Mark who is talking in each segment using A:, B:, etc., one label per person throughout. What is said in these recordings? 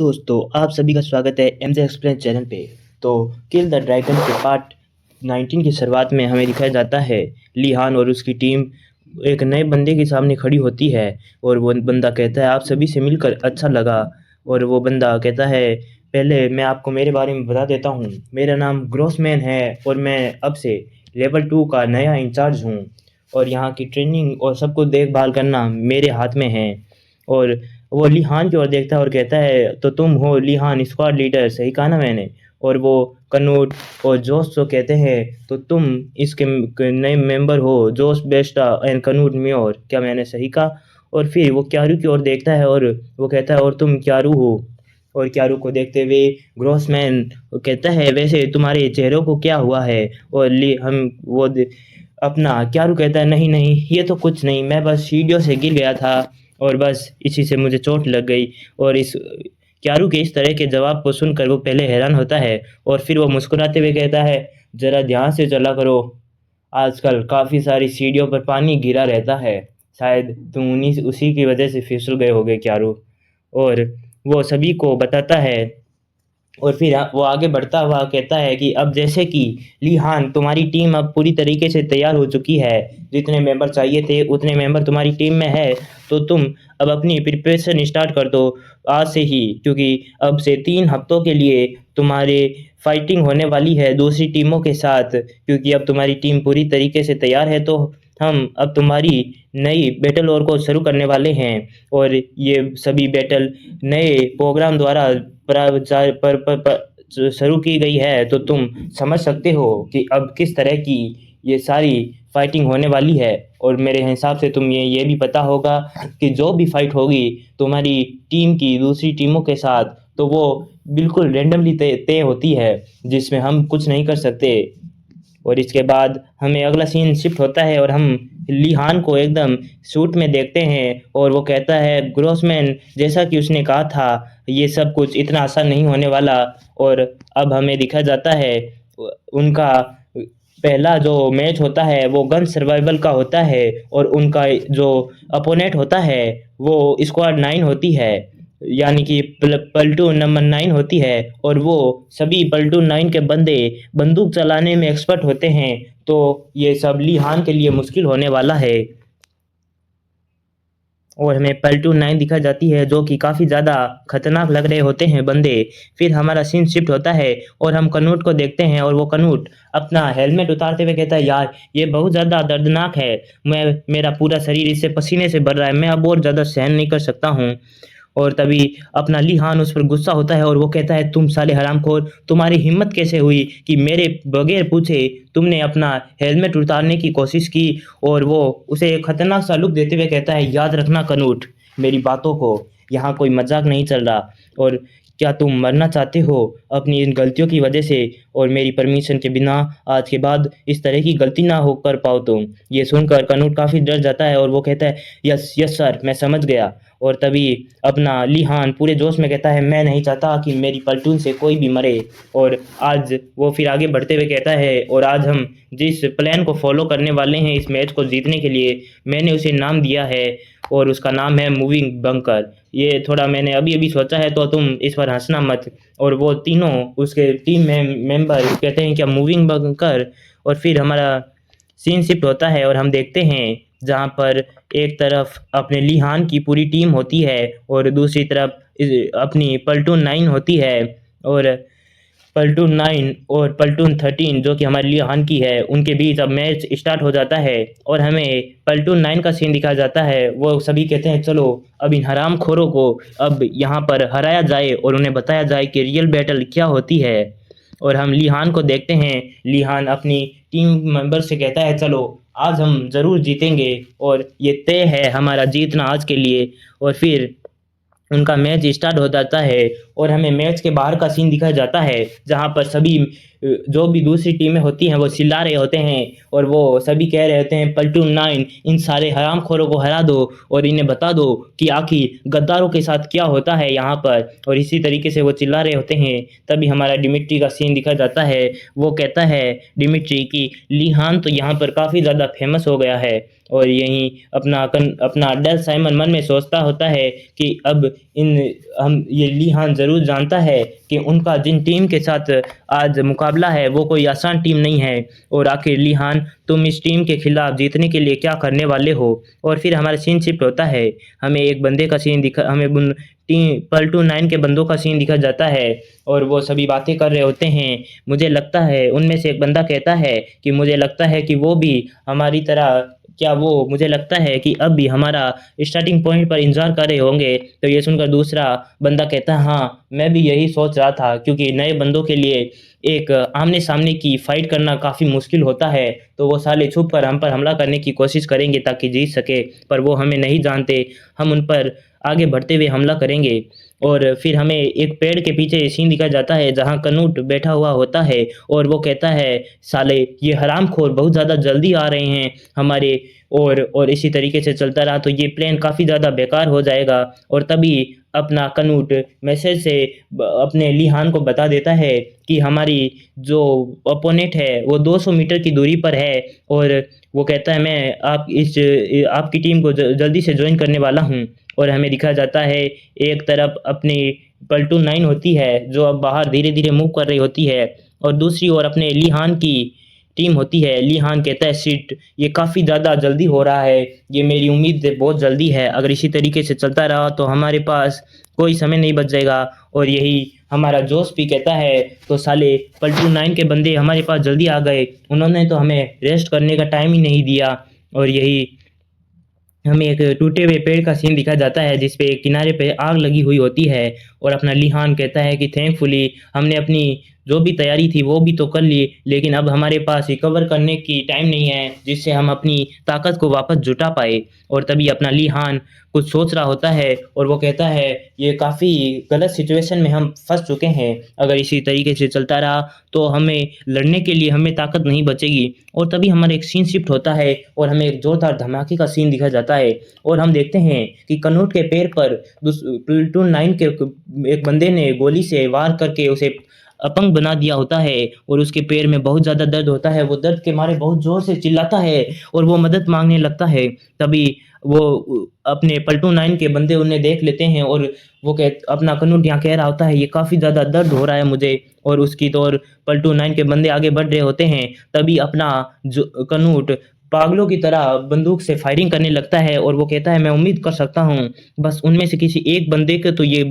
A: दोस्तों, आप सभी का स्वागत है एमजे एक्सप्लेन चैनल पे। तो किल द ड्रैगन के पार्ट 19 की शुरुआत में हमें दिखाया जाता है ली हान और उसकी टीम एक नए बंदे के सामने खड़ी होती है। और वो बंदा कहता है आप सभी से मिलकर अच्छा लगा। और वो बंदा कहता है पहले मैं आपको मेरे बारे में बता देता हूँ, मेरा नाम ग्रॉसमैन है और मैं अब से लेवल 2 का नया इंचार्ज हूँ। और यहाँ की ट्रेनिंग और सबको देखभाल करना मेरे हाथ में है। और वो लिहान की ओर देखता है और कहता है तो तुम हो लिहान स्क्वाड लीडर, सही कहा ना मैंने। और वो कनूट और जोश तो कहते हैं तो तुम इसके नए मेंबर हो, जोश बेस्टा एंड कनूट म्योर, क्या मैंने सही कहा। और फिर वो क्यारू की ओर देखता है और वो कहता है और तुम क्यारू हो। और क्यारू को देखते हुए ग्रॉसमैन कहता है वैसे तुम्हारे चेहरों को क्या हुआ है। और ली हम वो अपना क्यारू कहता है नहीं नहीं ये तो कुछ नहीं, मैं बस सीढ़ियों से गिर गया था और बस इसी से मुझे चोट लग गई। और इस क्यारू के इस तरह के जवाब को सुनकर वो पहले हैरान होता है और फिर वो मुस्कुराते हुए कहता है जरा ध्यान से चला करो, आजकल काफ़ी सारी सीढ़ियों पर पानी गिरा रहता है, शायद तुम उन्हीं उसी की वजह से फिसल गए होगे क्यारू। और वो सभी को बताता है और फिर वो आगे बढ़ता हुआ कहता है कि अब जैसे कि ली हान तुम्हारी टीम अब पूरी तरीके से तैयार हो चुकी है, जितने मेंबर चाहिए थे उतने मेंबर तुम्हारी टीम में है, तो तुम अब अपनी प्रिपरेशन स्टार्ट कर दो आज से ही, क्योंकि अब से 3 हफ्तों के लिए तुम्हारे फाइटिंग होने वाली है दूसरी टीमों के साथ, क्योंकि अब तुम्हारी टीम पूरी तरीके से तैयार है। तो हम अब तुम्हारी नई बैटल वॉर को शुरू करने वाले हैं। और ये सभी बैटल नए प्रोग्राम द्वारा शुरू की गई है, तो तुम समझ सकते हो कि अब किस तरह की ये सारी फाइटिंग होने वाली है। और मेरे हिसाब से तुम ये भी पता होगा कि जो भी फाइट होगी तुम्हारी टीम की दूसरी टीमों के साथ, तो वो बिल्कुल रेंडमली तय तय होती है, जिसमें हम कुछ नहीं कर सकते। और इसके बाद हमें अगला सीन शिफ्ट होता है और हम लिहान को एकदम सूट में देखते हैं और वो कहता है ग्रॉसमैन जैसा कि उसने कहा था ये सब कुछ इतना आसान नहीं होने वाला। और अब हमें दिखा जाता है उनका पहला जो मैच होता है वो गन सर्वाइवल का होता है और उनका जो अपोनेंट होता है वो स्क्वाड 9 होती है, यानी कि पलटून नंबर 9 होती है। और वो सभी पलटून 9 के बंदे बंदूक चलाने में एक्सपर्ट होते हैं, तो ये सब लिहान के लिए मुश्किल होने वाला है। और हमें पलटून 9 दिखा जाती है जो कि काफ़ी ज़्यादा खतरनाक लग रहे होते हैं बंदे। फिर हमारा सीन शिफ्ट होता है और हम कनूट को देखते हैं और वो कनूट अपना हेलमेट उतारते हुए कहता है यार ये बहुत ज़्यादा दर्दनाक है, मेरा पूरा शरीर इससे पसीने से भर रहा है, मैं अब और ज़्यादा सहन नहीं कर सकता हूँ। और तभी अपना लिहान उस पर गुस्सा होता है और वो कहता है तुम साले हरामखोर, तुम्हारी हिम्मत कैसे हुई कि मेरे बगैर पूछे तुमने अपना हेलमेट उतारने की कोशिश की। और वो उसे एक खतरनाक सा लुक देते हुए कहता है याद रखना कनूट मेरी बातों को, यहाँ कोई मजाक नहीं चल रहा। और क्या तुम मरना चाहते हो अपनी इन गलतियों की वजह से, और मेरी परमिशन के बिना आज के बाद इस तरह की गलती ना हो कर पाओ तुम। ये सुनकर कनूट काफ़ी डर जाता है और वो कहता है यस यस सर मैं समझ गया। और तभी अपना लिहान पूरे जोश में कहता है मैं नहीं चाहता कि मेरी पलटून से कोई भी मरे। और आज वो फिर आगे बढ़ते हुए कहता है और आज हम जिस प्लान को फॉलो करने वाले हैं इस मैच को जीतने के लिए, मैंने उसे नाम दिया है और उसका नाम है मूविंग बंकर। ये थोड़ा मैंने अभी अभी सोचा है तो तुम इस पर हंसना मत। और वो तीनों उसके टीम में मेंबर कहते हैं क्या मूविंग बंकर। और फिर हमारा सीन शिफ्ट होता है और हम देखते हैं जहाँ पर एक तरफ अपने लिहान की पूरी टीम होती है और दूसरी तरफ अपनी पलटून 9 होती है। और पलटून 9 और पलटून 13 जो कि हमारे लिहान की है उनके बीच अब मैच स्टार्ट हो जाता है और हमें पलटून 9 का सीन दिखाया जाता है। वो सभी कहते हैं चलो अब इन हरामखोरों को अब यहाँ पर हराया जाए और उन्हें बताया जाए कि रियल बैटल क्या होती है। और हम लिहान को देखते हैं, लिहान अपनी टीम मेंबर से कहता है चलो आज हम ज़रूर जीतेंगे और ये तय है हमारा जीतना आज के लिए। और फिर उनका मैच स्टार्ट हो जाता है और हमें मैच के बाहर का सीन दिखाया जाता है जहां पर सभी जो भी दूसरी टीमें होती हैं वो चिल्ला रहे होते हैं और वो सभी कह रहे होते हैं प्लेटून 9 इन सारे हरामखोरों को हरा दो और इन्हें बता दो कि आखिर गद्दारों के साथ क्या होता है यहाँ पर, और इसी तरीके से वो चिल्ला रहे होते हैं। तभी हमारा डिमिट्री का सीन दिखा जाता है। वो कहता है डिमिट्री कि लीहान तो यहाँ पर काफ़ी ज़्यादा फेमस हो गया है, और यहीं अपना डेल साइमन मन में सोचता होता है कि अब इन हम ये लीहान ज़रूर जानता है कि उनका जिन टीम के साथ आज मुकाबला है वो कोई आसान टीम नहीं है, और आखिर लीहान तुम इस टीम के खिलाफ जीतने के लिए क्या करने वाले हो। और फिर हमारा सीन शिफ्ट होता है, हमें एक बंदे का सीन दिखा हमें उन टीम प्लेटून 9 के बंदों का सीन दिखा जाता है और वो सभी बातें कर रहे होते हैं। मुझे लगता है उनमें से एक बंदा कहता है कि मुझे लगता है कि वो भी हमारी तरह क्या वो मुझे लगता है कि अब भी हमारा स्टार्टिंग पॉइंट पर इंतजार कर रहे होंगे। तो ये सुनकर दूसरा बंदा कहता है हाँ मैं भी यही सोच रहा था, क्योंकि नए बंदों के लिए एक आमने सामने की फाइट करना काफ़ी मुश्किल होता है, तो वो साले छुप कर हम पर हमला करने की कोशिश करेंगे ताकि जीत सके, पर वो हमें नहीं जानते, हम उन पर आगे बढ़ते हुए हमला करेंगे। और फिर हमें एक पेड़ के पीछे सीन दिखा जाता है जहाँ कनूट बैठा हुआ होता है और वो कहता है साले ये हरामखोर बहुत ज़्यादा जल्दी आ रहे हैं हमारे, और इसी तरीके से चलता रहा तो ये प्लान काफ़ी ज़्यादा बेकार हो जाएगा। और तभी अपना कनूट मैसेज से अपने लीहान को बता देता है कि हमारी जो अपोनेंट है वो 200 मीटर की दूरी पर है, और वो कहता है मैं आपकी टीम को जल्दी से ज्वाइन करने वाला हूँ। और हमें दिखाया जाता है एक तरफ अपनी प्लेटून 9 होती है जो अब बाहर धीरे धीरे मूव कर रही होती है, और दूसरी ओर अपने लीहान की टीम होती है। लीहान कहता है शिट ये काफ़ी ज़्यादा जल्दी हो रहा है, ये मेरी उम्मीद से बहुत जल्दी है, अगर इसी तरीके से चलता रहा तो हमारे पास कोई समय नहीं बच जाएगा। और यही हमारा जोश भी कहता है तो साले प्लेटून 9 के बंदे हमारे पास जल्दी आ गए, उन्होंने तो हमें रेस्ट करने का टाइम ही नहीं दिया। और यही हमें एक टूटे हुए पेड़ का सीन दिखाया जाता है जिस पे किनारे पे आग लगी हुई होती है, और अपना लीहान कहता है कि थैंकफुली हमने अपनी जो भी तैयारी थी वो भी तो कर ली, लेकिन अब हमारे पास रिकवर करने की टाइम नहीं है जिससे हम अपनी ताकत को वापस जुटा पाए। और तभी अपना लीहान कुछ सोच रहा होता है और वो कहता है ये काफ़ी गलत सिचुएशन में हम फंस चुके हैं, अगर इसी तरीके से चलता रहा तो हमें लड़ने के लिए हमें ताकत नहीं बचेगी। और तभी हमारा एक सीन शिफ्ट होता है और हमें एक जोरदार धमाके का सीन दिखा जाता है, और हम देखते हैं कि कनूट के पैर पर प्लेटून 9 के एक बंदे ने गोली से वार करके उसे अपंग बना दिया होता है, और उसके पैर में बहुत ज़्यादा दर्द होता है। वो दर्द के मारे बहुत ज़ोर से चिल्लाता है और वो मदद मांगने लगता है। तभी वो अपने प्लेटून 9 के बंदे उन्हें देख लेते हैं और वो अपना कनूट यहाँ कह रहा होता है ये काफ़ी ज़्यादा दर्द हो रहा है मुझे, और उसकी तो और प्लेटून 9 के बंदे आगे बढ़ रहे होते हैं। तभी अपना जो कनूट पागलों की तरह बंदूक से फायरिंग करने लगता है और वो कहता है मैं उम्मीद कर सकता हूँ बस उनमें से किसी एक बंदे के तो ये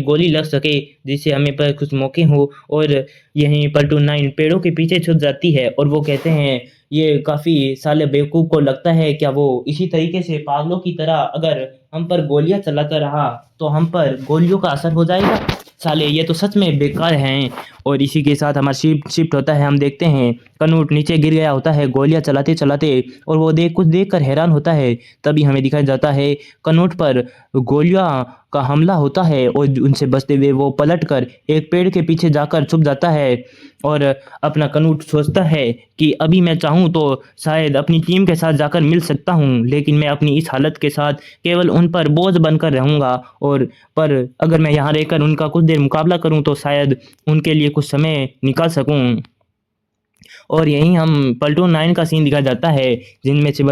A: गोली लग सके जिससे हमें पर कुछ मौके हो। और यहीं प्लेटून 9 पेड़ों के पीछे छुप जाती है और वो कहते हैं ये काफ़ी साले बेवकूफ़ को लगता है क्या वो इसी तरीके से पागलों की तरह अगर हम पर गोलियां चलाता रहा तो हम पर गोलियों का असर हो जाएगा, साले ये तो सच में बेकार हैं। और इसी के साथ हमारा शिफ्ट होता है, हम देखते हैं कनूट नीचे गिर गया होता है गोलियां चलाते चलाते, और वो कुछ देख कर हैरान होता है। तभी हमें दिखाया जाता है कनूट पर गोलियां का हमला होता है और उनसे बचते हुए वो पलट कर एक पेड़ के पीछे जाकर छुप जाता है। और अपना कनूट सोचता है कि अभी मैं चाहूँ तो शायद अपनी टीम के साथ जाकर मिल सकता हूँ, लेकिन मैं अपनी इस हालत के साथ केवल उन पर बोझ बनकर रहूँगा, और पर अगर मैं यहाँ रहकर उनका कुछ देर मुकाबला करूँ तो शायद उनके लिए कुछ समय निकाल सकूँ। और यहीं हम प्लेटून 9 का सीन दिखाया जाता है जिनमें से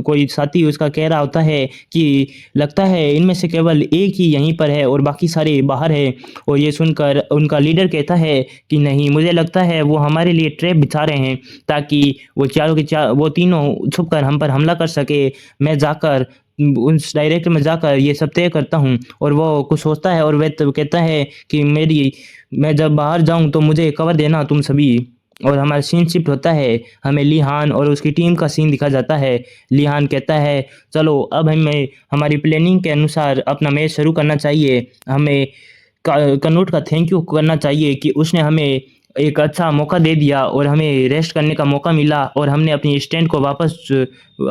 A: कोई साथी उसका कह रहा होता है कि लगता है इनमें से केवल एक ही यहीं पर है और बाकी सारे बाहर है। और ये सुनकर उनका लीडर कहता है कि नहीं मुझे लगता है वो हमारे लिए ट्रैप बिछा रहे हैं ताकि वो तीनों छुप कर हम पर हमला कर सके। मैं जाकर उस डायरेक्ट में जाकर ये सब तय करता हूँ। और वो कुछ सोचता है और वह तो कहता है कि मैं जब बाहर जाऊँ तो मुझे कवर देना तुम सभी। और हमारा सीन शिफ्ट होता है, हमें लीहान और उसकी टीम का सीन दिखा जाता है। लीहान कहता है चलो अब हमें हमारी प्लानिंग के अनुसार अपना मैच शुरू करना चाहिए, हमें कनूट का थैंक यू करना चाहिए कि उसने हमें एक अच्छा मौका दे दिया और हमें रेस्ट करने का मौका मिला और हमने अपनी स्टैंड को वापस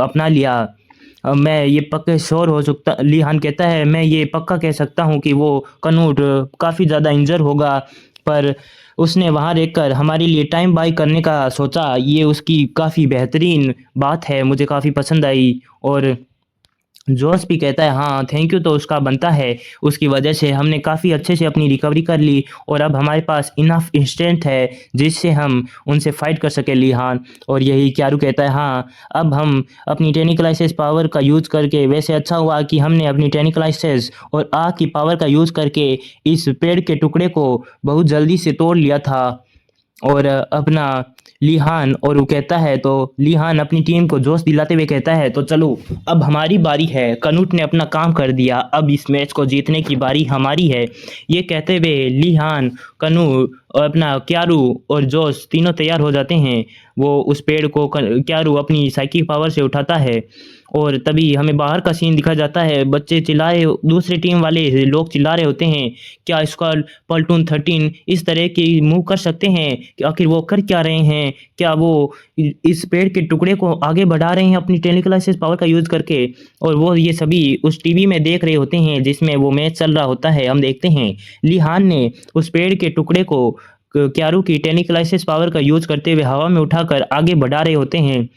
A: अपना लिया। मैं ये पक्के श्योर हो सकता लीहान कहता है मैं ये पक्का कह सकता हूँ कि वो कनूट काफ़ी ज़्यादा इंजर होगा पर उसने वहाँ रहकर हमारे लिए टाइम बाय करने का सोचा, ये उसकी काफ़ी बेहतरीन बात है, मुझे काफ़ी पसंद आई। और जोश भी कहता है हाँ, थैंक यू तो उसका बनता है, उसकी वजह से हमने काफ़ी अच्छे से अपनी रिकवरी कर ली और अब हमारे पास इनफ इंस्टेंट है जिससे हम उनसे फाइट कर सके लिहान। और यही क्यारू कहता है हाँ, अब हम अपनी टेनिकलाइसिस पावर का यूज़ करके, वैसे अच्छा हुआ कि हमने अपनी टेनिकलाइसिस और आग की पावर का यूज़ करके इस पेड़ के टुकड़े को बहुत जल्दी से तोड़ लिया था। और अपना लिहान, और वो कहता है तो लिहान अपनी टीम को जोश दिलाते हुए कहता है तो चलो अब हमारी बारी है, कनूट ने अपना काम कर दिया, अब इस मैच को जीतने की बारी हमारी है। ये कहते हुए लिहान, कनू और अपना क्यारू और जोश तीनों तैयार हो जाते हैं। वो उस पेड़ को क्यारू अपनी साइकिक पावर से उठाता है और तभी हमें बाहर का सीन दिखा जाता है। बच्चे चिल्लाए, दूसरी टीम वाले लोग चिल्ला रहे होते हैं, क्या स्क्वाड प्लाटून 13 इस तरह की मूव कर सकते हैं कि आखिर वो कर क्या रहे हैं, क्या वो इस पेड़ के टुकड़े को आगे बढ़ा रहे हैं अपनी टेलीकिनेसिस पावर का यूज़ करके। और वो ये सभी उस टीवी में देख रहे होते हैं जिसमें वो मैच चल रहा होता है। हम देखते हैं लिहान ने उस पेड़ के टुकड़े को क्यारू की टेलीकिनेसिस पावर का यूज़ करते हुए हवा में उठाकर आगे बढ़ा रहे होते हैं।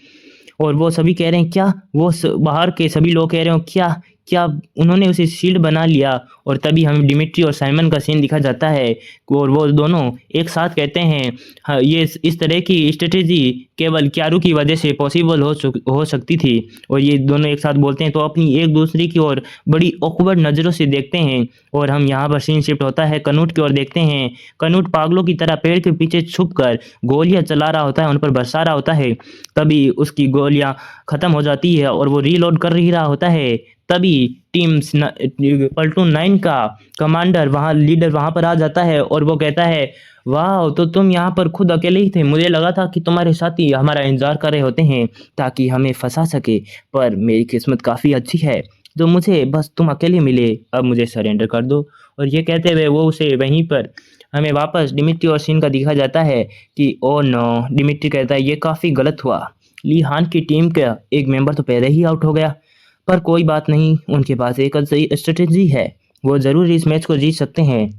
A: और वो सभी कह रहे हैं क्या, बाहर के सभी लोग कह रहे हो क्या क्या उन्होंने उसे शील्ड बना लिया। और तभी हमें डिमिट्री और साइमन का सीन दिखा जाता है और वो दोनों एक साथ कहते हैं हाँ, ये इस तरह की स्ट्रेटेजी केवल क्यारू की वजह से पॉसिबल हो सकती थी। और ये दोनों एक साथ बोलते हैं तो अपनी एक दूसरे की ओर बड़ी ऑकवर्ड नज़रों से देखते हैं। और हम यहाँ पर सीन शिफ्ट होता है कनूट की ओर देखते हैं। कनूट पागलों की तरह पेड़ के पीछे छुप कर गोलियां चला रहा होता है, उन पर बरसा रहा होता है। तभी उसकी गोलियां ख़त्म हो जाती है और वो रीलोड कर ही रहा होता है। तभी प्लाटून 9 का कमांडर वहाँ लीडर वहाँ पर आ जाता है और वो कहता है वाह, तो तुम यहाँ पर खुद अकेले ही थे, मुझे लगा था कि तुम्हारे साथी हमारा इंतजार कर रहे होते हैं ताकि हमें फंसा सके, पर मेरी किस्मत काफ़ी अच्छी है तो मुझे बस तुम अकेले मिले, अब मुझे सरेंडर कर दो। और ये कहते हुए वो उसे वहीं पर हमें वापस डिमिट्री और सीन का दिखा जाता है कि ओ नो, डिमिट्री कहता है ये काफ़ी गलत हुआ, ली हान की टीम का एक मेंबर तो पहले ही आउट हो गया, पर कोई बात नहीं, उनके पास एक सही स्ट्रेटेजी है, वो ज़रूर इस मैच को जीत सकते हैं।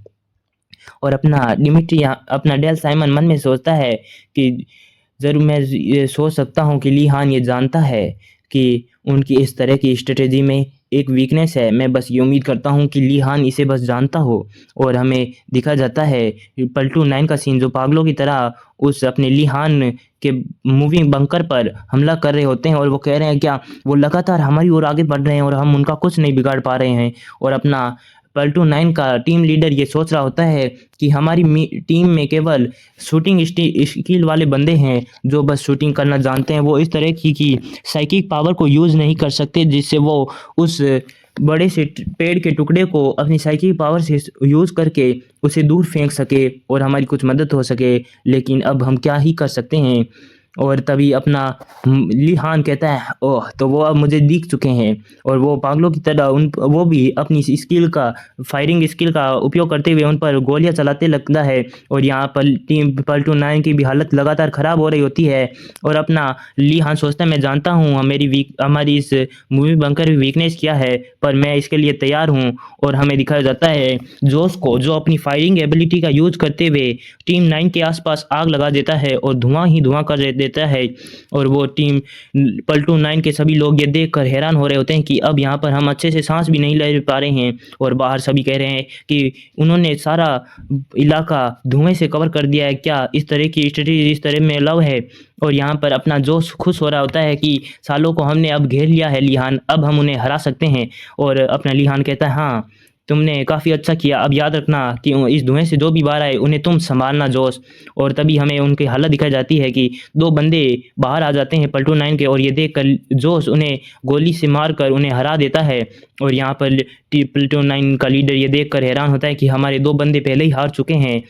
A: और अपना डिमिट्री अपना डेल साइमन मन में सोचता है कि ज़रूर मैं ये सोच सकता हूँ कि ली हान ये जानता है कि उनकी इस तरह की स्ट्रेटेजी में एक वीकनेस है, मैं बस ये उम्मीद करता हूँ कि ली हान इसे बस जानता हो। और हमें दिखा जाता है प्लाटून 9 का सीन जो पागलों की तरह उस अपने ली हान के मूविंग बंकर पर हमला कर रहे होते हैं और वो कह रहे हैं क्या वो लगातार हमारी ओर आगे बढ़ रहे हैं और हम उनका कुछ नहीं बिगाड़ पा रहे हैं। और अपना प्लाटून 9 का टीम लीडर ये सोच रहा होता है कि हमारी टीम में केवल शूटिंग स्किल वाले बंदे हैं जो बस शूटिंग करना जानते हैं, वो इस तरह की साइकिक पावर को यूज़ नहीं कर सकते जिससे वो उस बड़े से पेड़ के टुकड़े को अपनी साइकिक पावर से यूज़ करके उसे दूर फेंक सके और हमारी कुछ मदद हो सके, लेकिन अब हम क्या ही कर सकते हैं। और तभी अपना ली हान कहता है ओह, तो वो अब मुझे दिख चुके हैं। और वो पागलों की तरह वो भी अपनी स्किल का फायरिंग स्किल का उपयोग करते हुए उन पर गोलियां चलाते लगता है। और यहाँ पर टीम प्लाटून 9 की भी हालत लगातार ख़राब हो रही होती है। और अपना ली हान सोचता है मैं जानता हूँ हमारी इस मूवी बंकर की वीकनेस क्या है, पर मैं इसके लिए तैयार हूँ। और हमें दिखाया जाता है जोश को जो अपनी फायरिंग एबिलिटी का यूज़ करते हुए टीम 9 के आसपास आग लगा देता है और धुआं ही धुआं कर देता है। और वो टीम प्लाटून 9 के सभी लोग ये देखकर हैरान हो रहे होते हैं कि अब यहाँ पर हम अच्छे से सांस भी नहीं ले पा रहे हैं। और बाहर सभी कह रहे हैं कि उन्होंने सारा इलाका धुएं से कवर कर दिया है, क्या इस तरह की स्ट्रेटजी इस तरह में लव है। और यहाँ पर अपना जोश खुश हो रहा होता है कि सालों को हमने अब घेर लिया है लिहान, अब हम उन्हें हरा सकते हैं। और अपना लिहान कहता है हाँ, तुमने काफ़ी अच्छा किया, अब याद रखना कि इस धुएं से जो भी बाहर आए उन्हें तुम संभालना जोश। और तभी हमें उनकी हालत दिखाई जाती है कि दो बंदे बाहर आ जाते हैं प्लाटून 9 के और ये देखकर जोश उन्हें गोली से मारकर उन्हें हरा देता है। और यहाँ पर प्लाटून 9 का लीडर ये देखकर हैरान होता है कि हमारे दो बंदे पहले ही हार चुके हैं।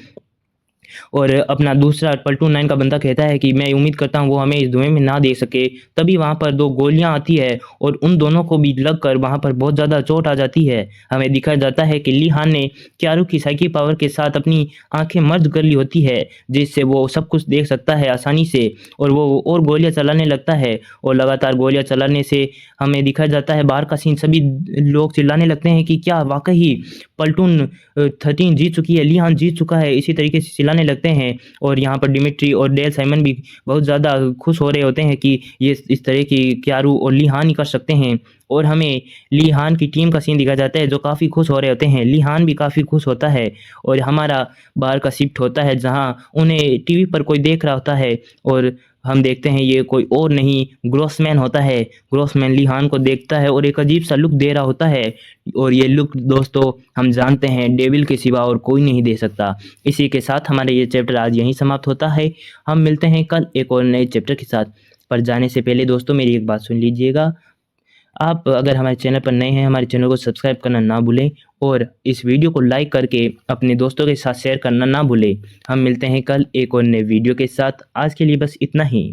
A: और अपना दूसरा प्लेटून 9 का बंदा कहता है कि मैं उम्मीद करता हूँ वो हमें इस धुएँ में ना देख सके। तभी वहाँ पर 2 गोलियाँ आती है और उन दोनों को भी लगकर वहाँ पर बहुत ज़्यादा चोट आ जाती है। हमें दिखाया जाता है कि ली हान ने क्यारू की साइकी पावर के साथ अपनी आँखें मर्ज कर ली होती है, जिससे वो सब कुछ देख सकता है आसानी से और वो और गोलियाँ चलाने लगता है और लगातार गोलियाँ चलाने से हमें दिखाया जाता है बाहर का सीन। सभी लोग चिल्लाने लगते हैं कि क्या वाक़ई प्लेटून 13 जीत चुकी है, ली हान जीत चुका है, इसी तरीके से चिल्लाने लगते हैं। और यहाँ पर डिमिट्री और डेल साइमन भी बहुत ज़्यादा खुश हो रहे होते हैं कि ये इस तरह की क्यारू और ली हान ही कर सकते हैं। और हमें ली हान की टीम का सीन दिखाया जाता है जो काफ़ी खुश हो रहे होते हैं। ली हान भी काफ़ी खुश होता है और हमारा बाहर का शिफ्ट होता है जहाँ उन्हें टीवी पर कोई देख रहा होता है और हम देखते हैं ये कोई और नहीं ग्रॉसमैन होता है। ग्रॉसमैन ली हान को देखता है और एक अजीब सा लुक दे रहा होता है और ये लुक दोस्तों हम जानते हैं डेविल के सिवा और कोई नहीं दे सकता। इसी के साथ हमारा ये चैप्टर आज यहीं समाप्त होता है। हम मिलते हैं कल एक और नए चैप्टर के साथ। पर जाने से पहले दोस्तों मेरी एक बात सुन लीजिएगा। आप अगर हमारे चैनल पर नए हैं, हमारे चैनल को सब्सक्राइब करना ना भूलें और इस वीडियो को लाइक करके अपने दोस्तों के साथ शेयर करना ना भूलें। हम मिलते हैं कल एक और नए वीडियो के साथ। आज के लिए बस इतना ही।